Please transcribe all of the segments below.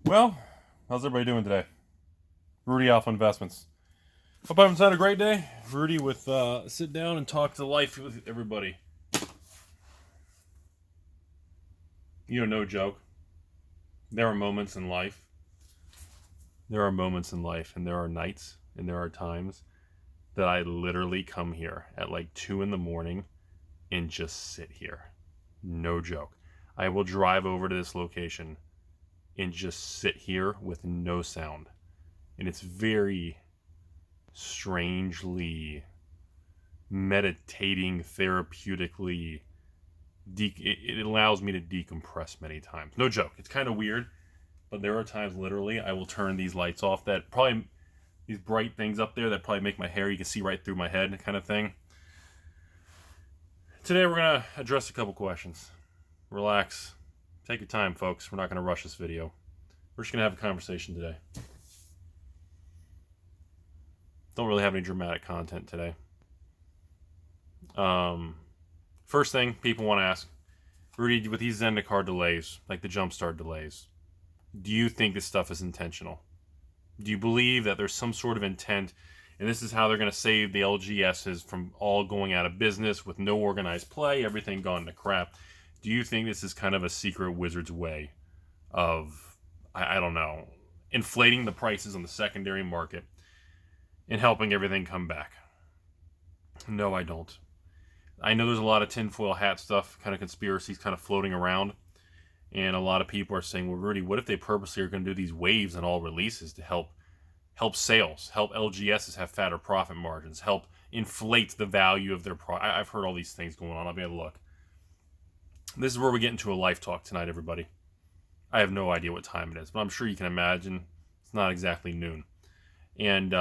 Well, how's everybody doing today? Rudy, Alpha Investments. Hope everyone's had a great day. Rudy with sit down and talk to life with everybody. You know, no joke. There are moments in life. There are moments in life, and there are nights, and there are times that I literally come here at like 2 in the morning and just sit here. No joke. I will drive over to this location and just sit here with no sound. And it's very strangely meditating, therapeutically. It allows me to decompress many times. No joke. It's kind of weird, but there are times literally I will turn these lights off that probably, these bright things up there that probably make my hair, you can see right through my head kind of thing. Today we're going to address a couple questions. Relax. Take your time, folks. We're not going to rush this video. We're just going to have a conversation today. Don't really have any dramatic content today. First thing people want to ask, Rudy, with these Zendikar delays, like the jumpstart delays, do you think this stuff is intentional? Do you believe that there's some sort of intent, and this is how they're going to save the LGSs from all going out of business with no organized play, everything gone to crap? Do you think this is kind of a secret wizard's way of, I don't know, inflating the prices on the secondary market and helping everything come back? No, I don't. I know there's a lot of tinfoil hat stuff, kind of conspiracies kind of floating around. And a lot of people are saying, well, Rudy, what if they purposely are going to do these waves on all releases to help sales, help LGSs have fatter profit margins, help inflate the value of their product? I've heard all these things going on. I'll be able to look. This is where we get into a life talk tonight, everybody. I have no idea what time it is, but I'm sure you can imagine it's not exactly noon. And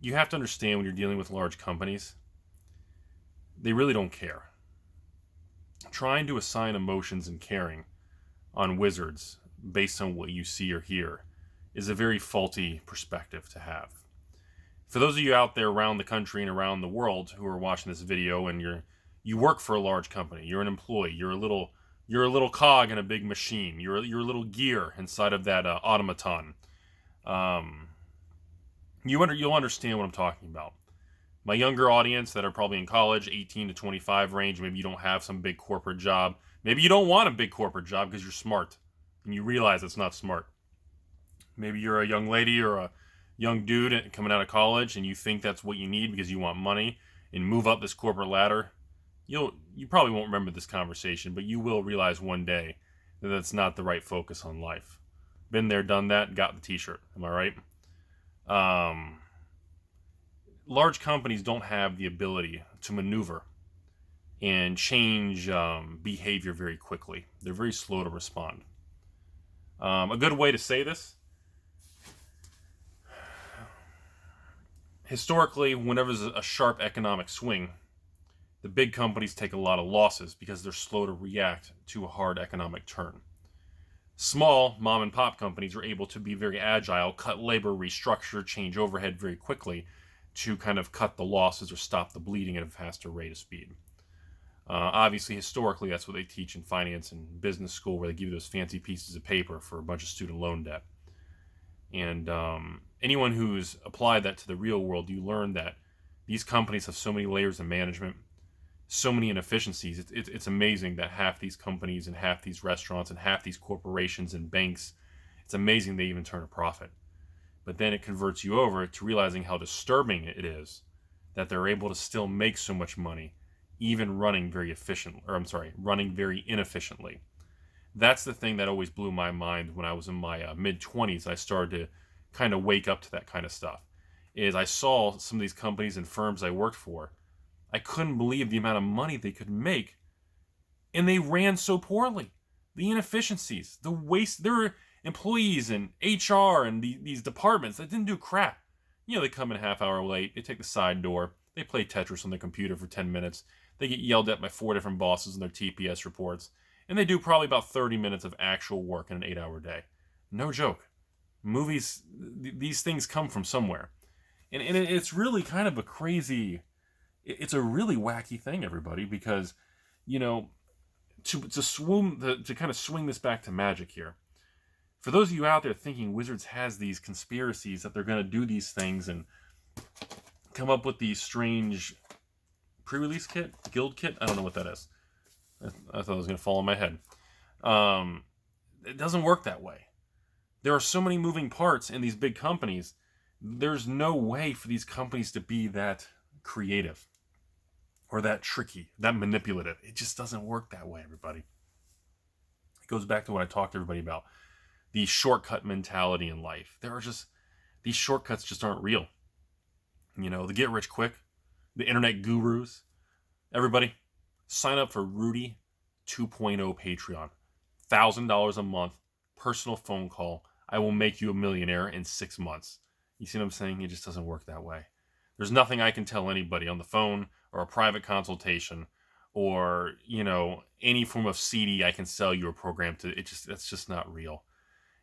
you have to understand when you're dealing with large companies, they really don't care. Trying to assign emotions and caring on wizards based on what you see or hear is a very faulty perspective to have. For those of you out there around the country and around the world who are watching this video and you work for a large company, you're an employee, you're a little cog in a big machine, you're a little gear inside of that automaton. You'll understand what I'm talking about. My younger audience that are probably in college, 18 to 25 range, maybe you don't have some big corporate job. Maybe you don't want a big corporate job because you're smart and you realize it's not smart. Maybe you're a young lady or a young dude coming out of college and you think that's what you need because you want money and move up this corporate ladder. You probably won't remember this conversation, but you will realize one day that that's not the right focus on life. Been there, done that, got the t-shirt. Am I right? Large companies don't have the ability to maneuver and change behavior very quickly. They're very slow to respond. A good way to say this, historically, whenever there's a sharp economic swing, the big companies take a lot of losses because they're slow to react to a hard economic turn. Small mom and pop companies are able to be very agile, cut labor, restructure, change overhead very quickly to kind of cut the losses or stop the bleeding at a faster rate of speed. Obviously, historically, that's what they teach in finance and business school, where they give you those fancy pieces of paper for a bunch of student loan debt. And anyone who's applied that to the real world, you learn that these companies have so many layers of management, so many inefficiencies. It's amazing that half these companies and half these restaurants and half these corporations and banks, it's amazing they even turn a profit. But then it converts you over to realizing how disturbing it is that they're able to still make so much money, even running very inefficiently. That's the thing that always blew my mind when I was in my mid-20s. I started to kind of wake up to that kind of stuff. Is I saw some of these companies and firms I worked for. I couldn't believe the amount of money they could make, and they ran so poorly. The inefficiencies, the waste. There were employees and HR and these departments that didn't do crap. You know, they come in a half hour late, they take the side door, they play Tetris on their computer for 10 minutes, they get yelled at by 4 different bosses in their TPS reports, and they do probably about 30 minutes of actual work in an 8-hour day. No joke. Movies, these things come from somewhere. And it's really kind of a crazy, it's a really wacky thing, everybody, because, you know, to kind of swing this back to magic here. For those of you out there thinking Wizards has these conspiracies that they're going to do these things and come up with these strange pre-release kit, guild kit, I don't know what that is. I thought it was going to fall on my head. It doesn't work that way. There are so many moving parts in these big companies. There's no way for these companies to be that creative or that tricky, that manipulative. It just doesn't work that way, everybody. It goes back to what I talked to everybody about. The shortcut mentality in life. These shortcuts just aren't real. You know, the get rich quick, the internet gurus. Everybody, sign up for Rudy 2.0 Patreon. $1,000 a month, personal phone call. I will make you a millionaire in 6 months. You see what I'm saying? It just doesn't work that way. There's nothing I can tell anybody on the phone or a private consultation or, you know, any form of CD I can sell you a program to. That's just not real.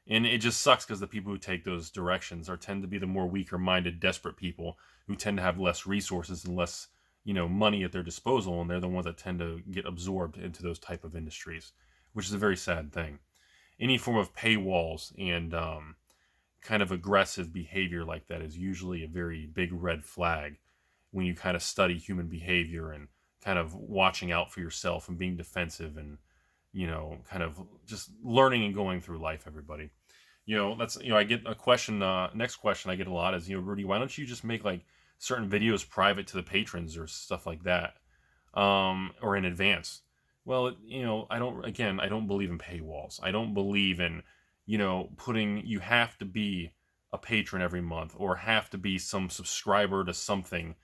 And it just sucks because the people who take those directions tend to be the more weaker-minded, desperate people who tend to have less resources and less, you know, money at their disposal, and they're the ones that tend to get absorbed into those type of industries, which is a very sad thing. Any form of paywalls and kind of aggressive behavior like that is usually a very big red flag when you kind of study human behavior and kind of watching out for yourself and being defensive and, you know, kind of just learning and going through life, everybody. You know, that's, you know, I get a question, next question I get a lot is, you know, Rudy, why don't you just make like certain videos private to the patrons or stuff like that, or in advance? Well, you know, I don't believe in paywalls. I don't believe in, you know, you have to be a patron every month or have to be some subscriber to something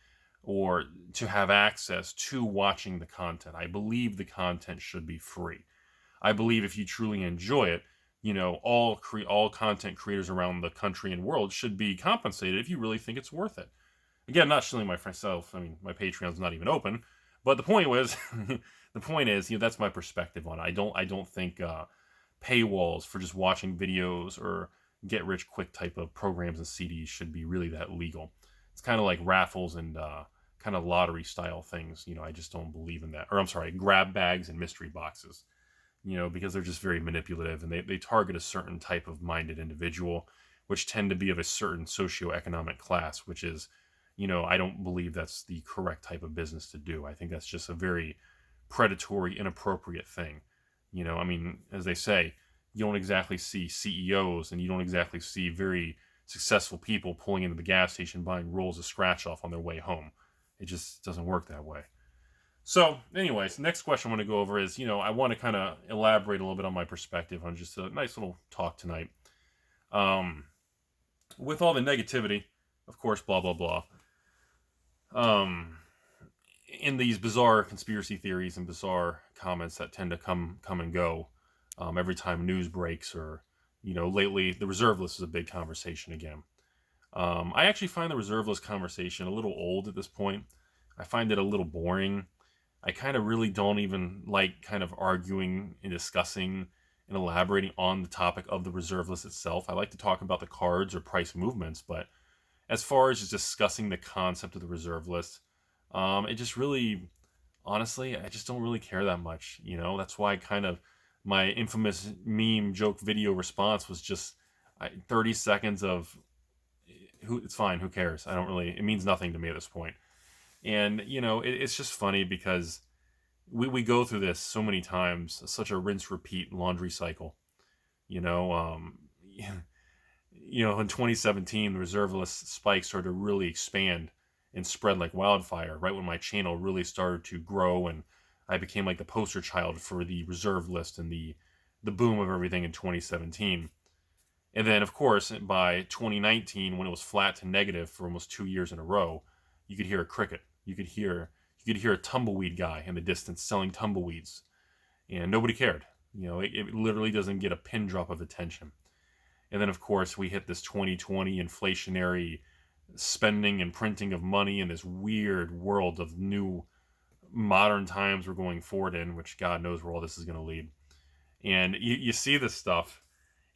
or to have access to watching the content. I believe the content should be free. I believe if you truly enjoy it, you know, all content creators around the country and world should be compensated if you really think it's worth it. Again, I'm not shilling myself. I mean, my Patreon's not even open. But the point was, you know, that's my perspective on it. I don't think paywalls for just watching videos or get rich quick type of programs and CDs should be really that legal. It's kind of like raffles and kind of lottery style things. You know, I just don't believe in that. Or I'm sorry, grab bags and mystery boxes. You know, because they're just very manipulative and they target a certain type of minded individual, which tend to be of a certain socioeconomic class, which is, you know, I don't believe that's the correct type of business to do. I think that's just a very predatory, inappropriate thing. You know, I mean, as they say, you don't exactly see CEOs and you don't exactly see very successful people pulling into the gas station buying rolls of scratch off on their way home. It just doesn't work that way. So, anyways, the next question I want to go over is, you know, I want to kind of elaborate a little bit on my perspective on just a nice little talk tonight. With all the negativity, of course, blah, blah, blah. In these bizarre conspiracy theories and bizarre comments that tend to come and go every time news breaks or, you know, lately the reserve list is a big conversation again. I actually find the reserve list conversation a little old at this point. I find it a little boring. I kind of really don't even like kind of arguing and discussing and elaborating on the topic of the reserve list itself. I like to talk about the cards or price movements, but as far as just discussing the concept of the reserve list, it just really, honestly, I just don't really care that much. You know, that's why my infamous meme joke video response was just 30 seconds of, it's fine, who cares? It means nothing to me at this point. And, you know, it's just funny because we go through this so many times, such a rinse-repeat laundry cycle. You know, in 2017, the reserve list spikes started to really expand and spread like wildfire, right when my channel really started to grow and I became like the poster child for the reserve list and the boom of everything in 2017. And then, of course, by 2019, when it was flat to negative for almost 2 years in a row, you could hear a cricket. You could hear a tumbleweed guy in the distance selling tumbleweeds, and nobody cared. You know, it literally doesn't get a pin drop of attention. And then, of course, we hit this 2020 inflationary spending and printing of money in this weird world of new modern times we're going forward in, which God knows where all this is going to lead. And you see this stuff,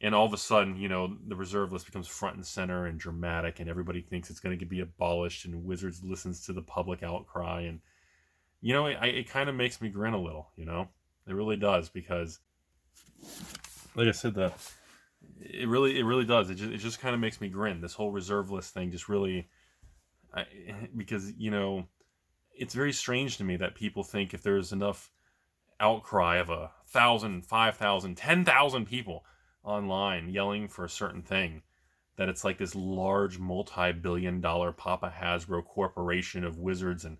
and all of a sudden, you know, the reserve list becomes front and center and dramatic, and everybody thinks it's going to be abolished, and Wizards listens to the public outcry. And, you know, it kind of makes me grin a little, you know? It really does, because, like I said, It really does. It just kind of makes me grin. This whole reserve list thing just really, because it's very strange to me that people think if there's enough outcry of 1,000, 5,000, 10,000 people online yelling for a certain thing, that it's like this large multi-billion-dollar Papa Hasbro corporation of wizards and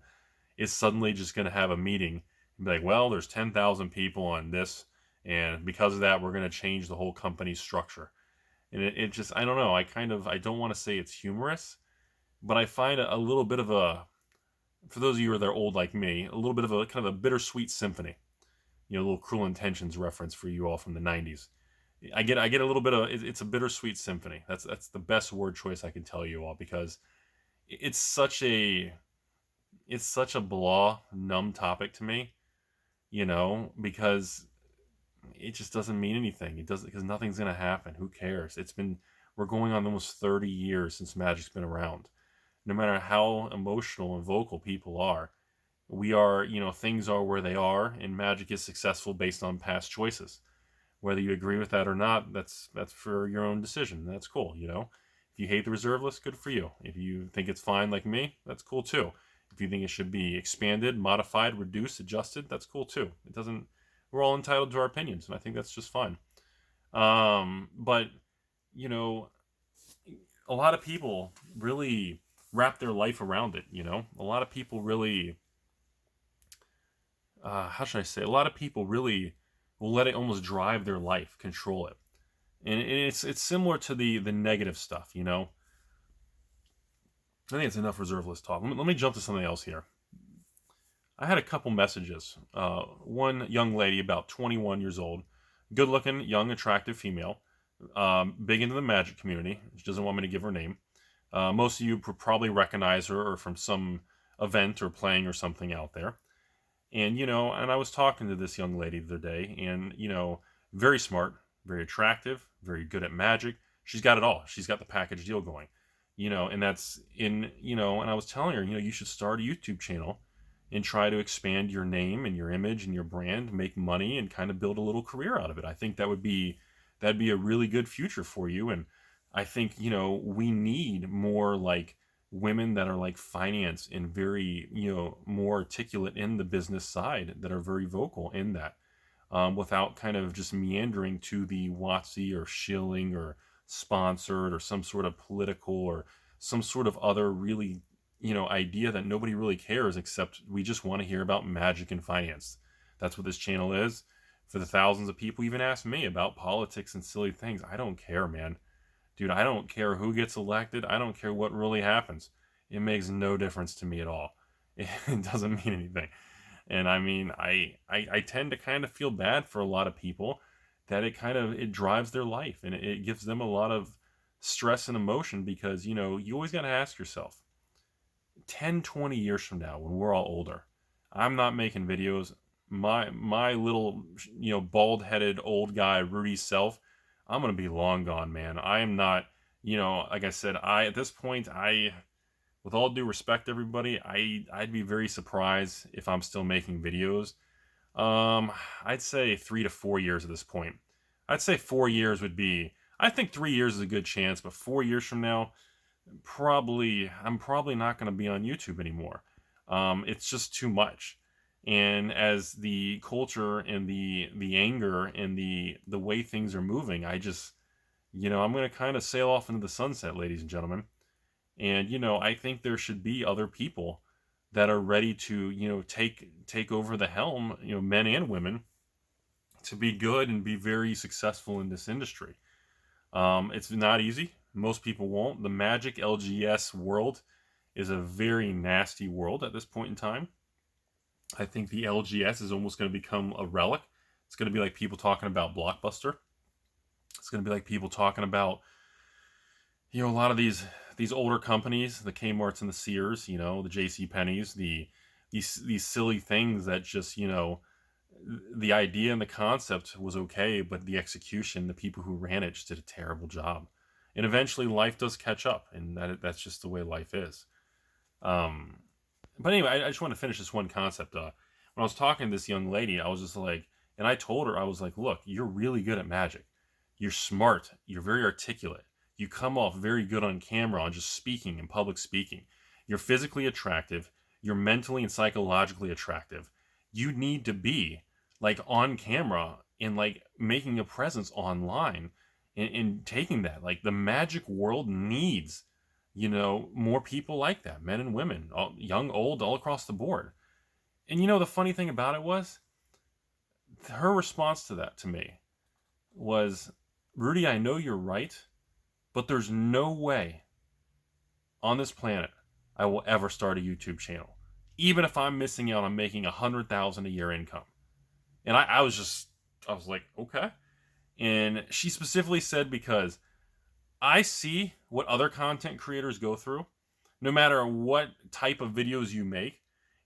is suddenly just going to have a meeting and be like, well, there's 10,000 people on this, and because of that, we're going to change the whole company's structure. And it just, I don't know, I don't want to say it's humorous, but I find a little bit of for those of you that are old like me, a little bit of a kind of a bittersweet symphony. A little Cruel Intentions reference for you all from the 90s. I get a little bit of, it's a bittersweet symphony. That's the best word choice I can tell you all, because it's such a blah, numb topic to me, because it just doesn't mean anything. It doesn't, because nothing's going to happen. Who cares? We're going on almost 30 years since Magic's been around. No matter how emotional and vocal people are, we are, things are where they are, and Magic is successful based on past choices. Whether you agree with that or not, that's for your own decision. That's cool, If you hate the reserve list, good for you. If you think it's fine like me, that's cool too. If you think it should be expanded, modified, reduced, adjusted, that's cool too. We're all entitled to our opinions, and I think that's just fine. But, a lot of people really wrap their life around it, A lot of people really... how should I say? A lot of people really will let it almost drive their life, control it, and it's similar to the negative stuff. I think it's enough reserve list talk. Let me jump to something else here. I had a couple messages. One young lady, about 21 years old, good-looking, young, attractive female, big into the Magic community. She doesn't want me to give her name. Most of you probably recognize her or from some event or playing or something out there. And, and I was talking to this young lady the other day, and, very smart, very attractive, very good at Magic. She's got it all. She's got the package deal going, and that's and I was telling her, you should start a YouTube channel and try to expand your name and your image and your brand, make money, and kind of build a little career out of it. I think that'd be a really good future for you. And I think, we need more like women that are like finance and very, more articulate in the business side, that are very vocal in that, without kind of just meandering to the WotC or shilling or sponsored or some sort of political or some sort of other really, idea that nobody really cares, except we just want to hear about Magic and finance. That's what this channel is. For the thousands of people even ask me about politics and silly things, I don't care, man. Dude, I don't care who gets elected. I don't care what really happens. It makes no difference to me at all. It doesn't mean anything. And I mean, I tend to kind of feel bad for a lot of people that it drives their life, and it gives them a lot of stress and emotion, because, you always got to ask yourself, 10, 20 years from now, when we're all older, I'm not making videos. My little, bald-headed old guy Rudy self, I'm going to be long gone, man. I am not, like I said, at this point, with all due respect, everybody, I'd be very surprised if I'm still making videos. I'd say 3 to 4 years at this point. I'd say 4 years would be, I think 3 years is a good chance, but 4 years from now, I'm probably not going to be on YouTube anymore. It's just too much. And as the culture and the anger and the way things are moving, I just, I'm going to kind of sail off into the sunset, ladies and gentlemen. And, I think there should be other people that are ready to, take over the helm, men and women, to be good and be very successful in this industry. It's not easy. Most people won't. The Magic LGS world is a very nasty world at this point in time. I think the LGS is almost going to become a relic. It's going to be like people talking about Blockbuster. It's going to be like people talking about, a lot of these older companies, the Kmarts and the Sears, the JCPenney's, these silly things that just, the idea and the concept was okay, but the execution, the people who ran it just did a terrible job. And eventually life does catch up, and that's just the way life is. But anyway, I just want to finish this one concept. When I was talking to this young lady, I was just like, and I told her, I was like, look, you're really good at Magic. You're smart. You're very articulate. You come off very good on camera on just speaking and public speaking. You're physically attractive. You're mentally and psychologically attractive. You need to be like on camera and like making a presence online and taking that. Like the magic world needs, you know, more people like that, men and women, all, young, old, all across the board. And you know, the funny thing about it was her response to that to me was, Rudy, I know you're right, but there's no way on this planet I will ever start a YouTube channel, even if I'm missing out on making $100,000 a year income. And I was like, okay. And she specifically said, because I see what other content creators go through, no matter what type of videos you make,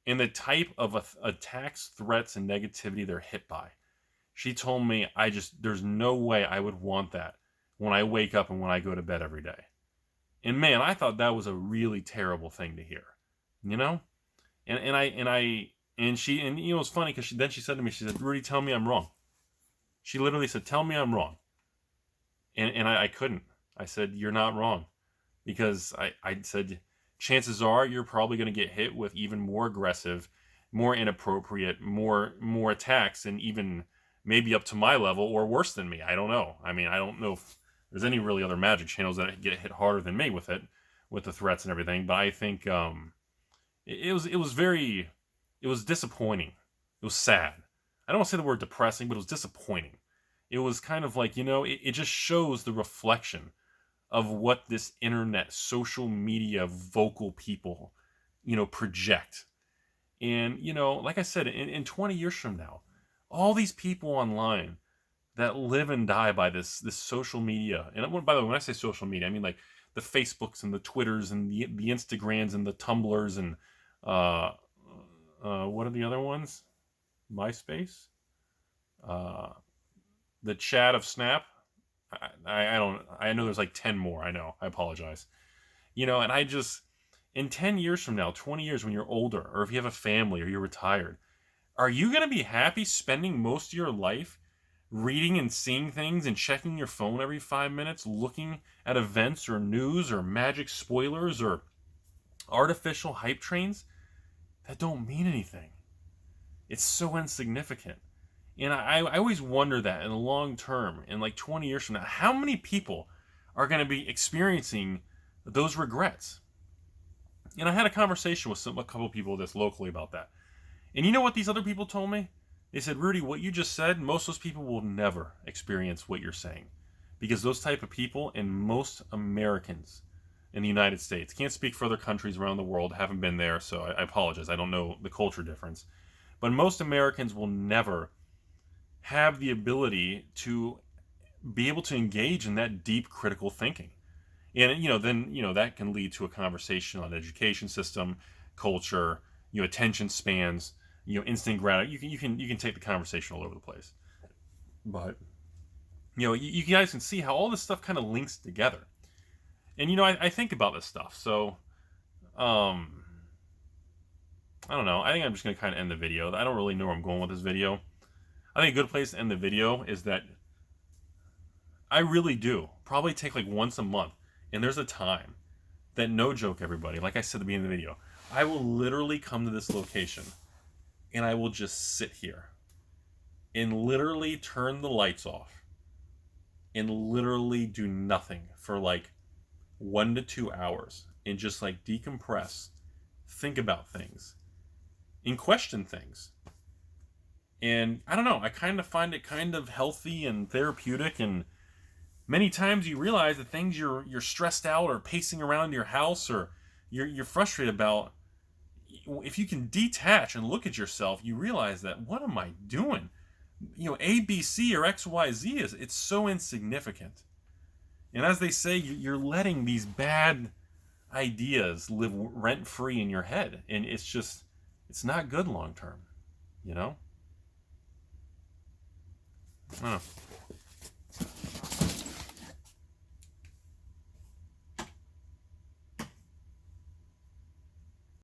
and the type of attacks, threats, and negativity they're hit by. She told me, there's no way I would want that when I wake up and when I go to bed every day. And man, I thought that was a really terrible thing to hear, you know? And you know, it's funny because she said to me, she said, Rudy, tell me I'm wrong. She literally said, tell me I'm wrong. And I couldn't. I said, you're not wrong. Because I said, chances are you're probably going to get hit with even more aggressive, more inappropriate, more attacks, and even maybe up to my level or worse than me. I don't know. I mean, I don't know if there's any really other Magic channels that get hit harder than me with it, with the threats and everything. But I think it was disappointing. It was sad. I don't want to say the word depressing, but it was disappointing. It was kind of like, you know, it just shows the reflection of what this internet, social media, vocal people, you know, project. And, you know, like I said, in 20 years from now, all these people online that live and die by this social media, and by the way, when I say social media, I mean like the Facebooks and the Twitters and the Instagrams and the Tumblrs and what are the other ones? MySpace, the chat of Snap. I know there's like 10 more. I know. I apologize. You know, and in 10 years from now, 20 years when you're older, or if you have a family or you're retired, are you going to be happy spending most of your life reading and seeing things and checking your phone every 5 minutes, looking at events or news or Magic spoilers or artificial hype trains that don't mean anything? It's so insignificant. And I always wonder that in the long term, in like 20 years from now, how many people are going to be experiencing those regrets? And I had a conversation with a couple people that's locally about that. And you know what these other people told me? They said, Rudy, what you just said, most of those people will never experience what you're saying. Because those type of people and most Americans in the United States, can't speak for other countries around the world, haven't been there, so I apologize. I don't know the culture difference. But most Americans will never have the ability to be able to engage in that deep critical thinking. And, you know, then, you know, that can lead to a conversation on education system, culture, you know, attention spans, you know, instant gratification. You can take the conversation all over the place. But, you know, you guys can see how all this stuff kind of links together. And, you know, I think about this stuff. So, I don't know. I think I'm just going to kind of end the video. I don't really know where I'm going with this video. I think a good place to end the video is that I really do probably take like once a month, and there's a time that, no joke everybody, like I said at the beginning of the video, I will literally come to this location and I will just sit here and literally turn the lights off and literally do nothing for like 1 to 2 hours and just like decompress, think about things, and question things. And I don't know, I kind of find it kind of healthy and therapeutic, and many times you realize the things you're stressed out or pacing around your house or you're frustrated about, if you can detach and look at yourself, you realize that, what am I doing? You know, A, B, C, or X, Y, Z it's so insignificant. And as they say, you're letting these bad ideas live rent-free in your head. And it's not good long term, you know? I don't know.